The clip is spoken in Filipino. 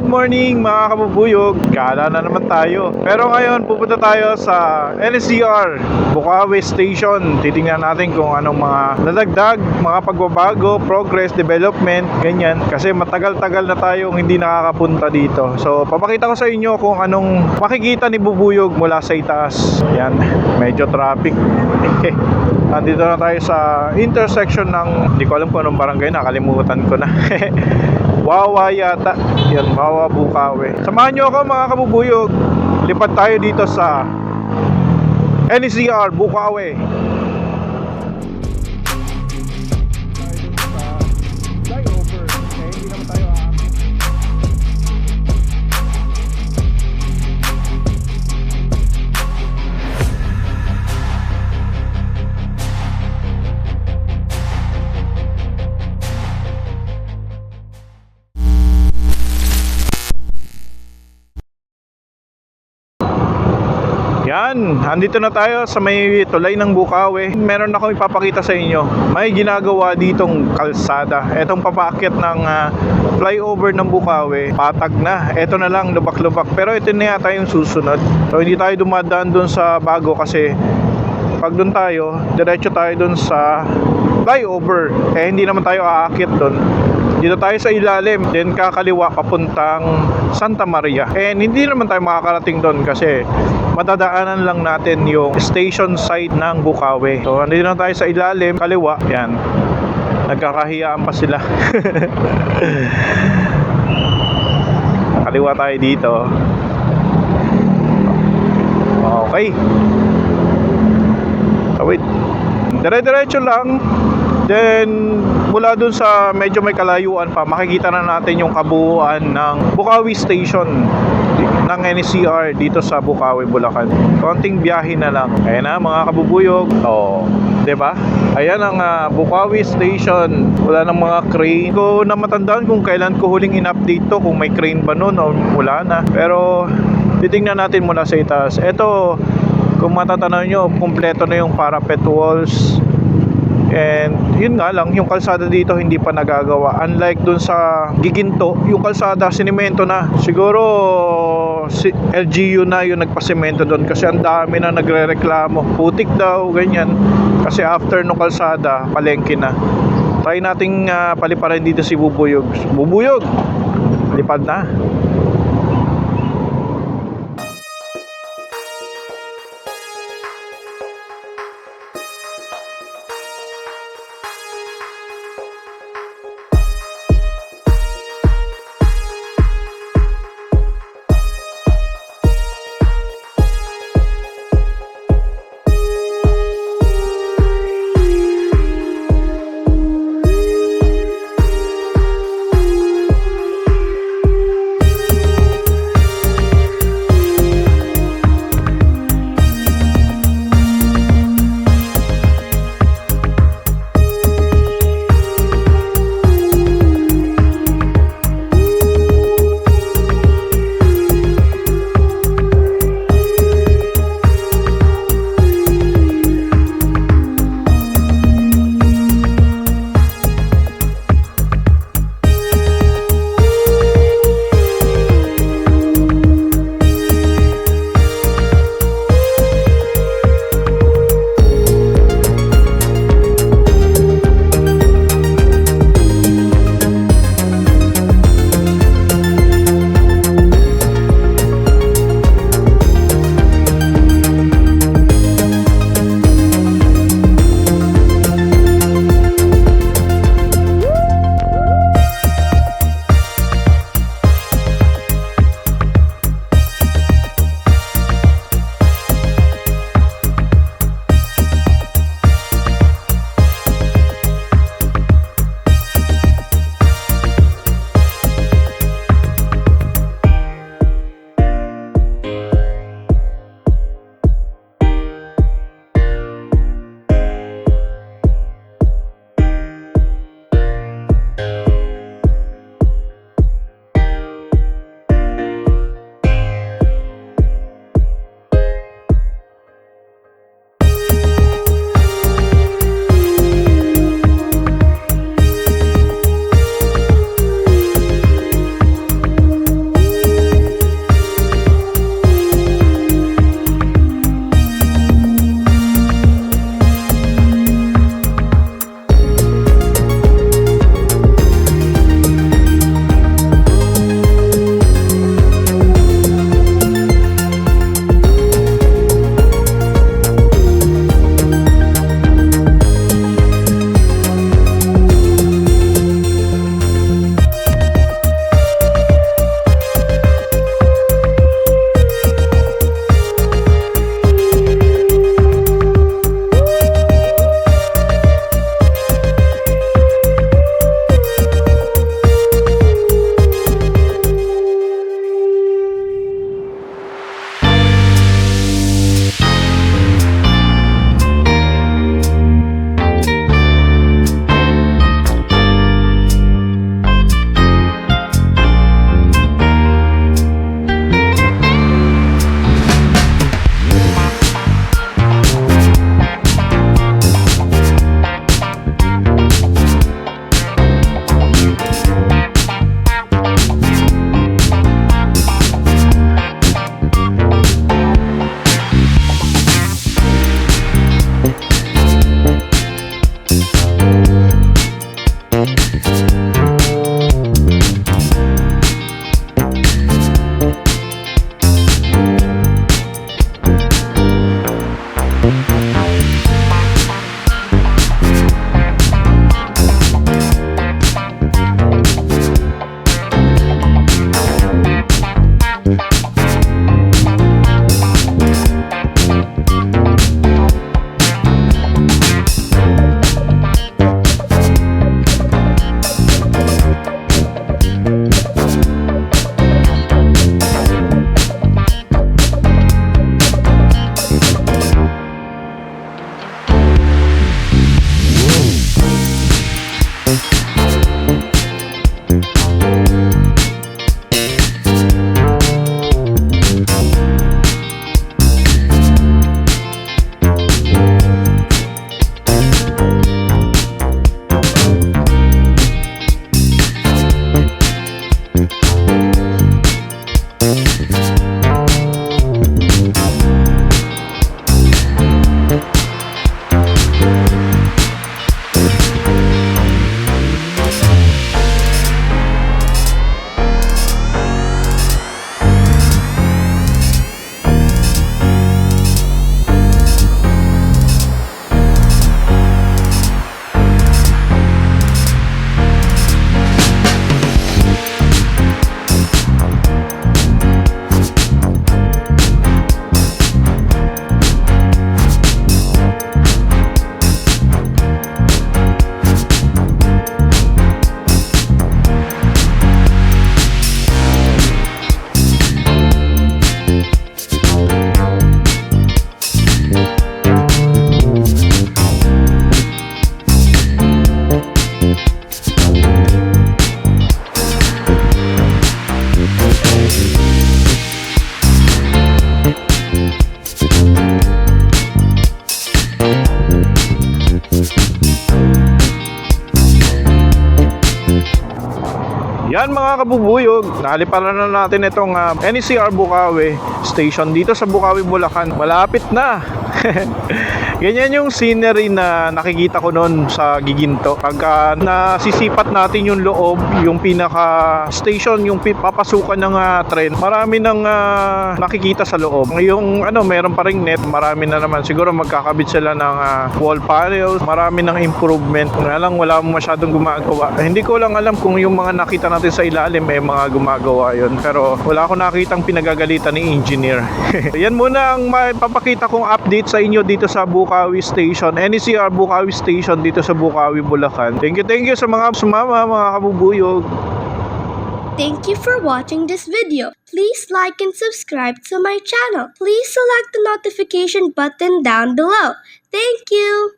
Good morning mga kabubuyog. Gala na naman tayo. Pero ngayon pupunta tayo sa NCR Bukawi Station. Titingnan natin kung anong mga nadagdag, mga pagbabago, progress, development, ganyan. Kasi matagal-tagal na tayong hindi nakakapunta dito. So papakita ko sa inyo kung anong makikita ni Bubuyog mula sa itaas. Yan, medyo traffic. Nandito na tayo sa intersection ng, hindi ko alam kung anong barangay, nakalimutan ko na. Wawa yata. Yan, Wawa Bukawi. Samahan nyo ako mga kabubuyog. Lipat tayo dito sa NCR Bukawi. Yan, andito na tayo sa may tulay ng Bukawi. Meron ako ipapakita sa inyo. May ginagawa ditong kalsada. Etong papaakyat ng flyover ng Bukawi, patag na. Eto na lang, lubak-lubak. Pero ito na yata yung susunod. So hindi tayo dumadaan dun sa bago kasi pag dun tayo, diretso tayo dun sa flyover. Eh hindi naman tayo aakyat dun. Dito tayo sa ilalim, then kakaliwa papuntang Santa Maria. And hindi naman tayo makakarating doon kasi madadaanan lang natin yung station side ng Bukawi. So nandito na tayo sa ilalim, kaliwa. Yan, nagkakahiyaan pa sila. Kaliwa tayo dito. Okay. So wait, dire-diretso lang. Then mula dun sa medyo may kalayuan pa, makikita na natin yung kabuuan ng Bukawi Station ng NCR dito sa Bukawi, Bulacan. Konting biyahe na lang. Ayan na mga kabubuyog. Oh, 'di ba? Ayan ang Bukawi Station. Wala nang mga crane. Ko na matandaan kung kailan ko huling in-update to, kung may crane ba noon o wala na. Pero titingnan natin mula sa itaas. Ito, kung matatanaw nyo, kumpleto na yung parapet walls. And yun nga lang, yung kalsada dito hindi pa nagagawa. Unlike dun sa Giginto, yung kalsada sinemento na. Siguro si LGU na yung nagpasemento doon kasi ang dami na nagrereklamo. Putik daw, ganyan. Kasi after no kalsada, palengke na. Try nating paliparin dito si Bubuyog. Bubuyog, lipad na. Yan mga kabubuyog, naliparan na natin itong NCR Bukawi Station dito sa Bukawi, Bulacan. Malapit na. Ganyan yung scenery na nakikita ko noon sa Giginto. Pagka nasisipat natin yung loob, yung pinaka station, yung papasukan ng tren, marami nang nakikita sa loob. Yung meron pa ring net, marami na naman. Siguro magkakabit sila ng wall panels, marami ng improvement. Kaya lang wala masyadong gumagawa. Hindi ko lang alam kung yung mga nakita natin sa ilalim mga gumagawa yon. Pero wala akong nakitang pinagagalitan ni engineer. Yan muna ang mapapakita kong update sa inyo dito sa Bukawi Station, NCR Bukawi Station dito sa Bukawi, Bulacan. Thank you sa mga sumama, mga kabubuyog. Thank you for watching this video. Please like and subscribe to my channel. Please select the notification button down below. Thank you.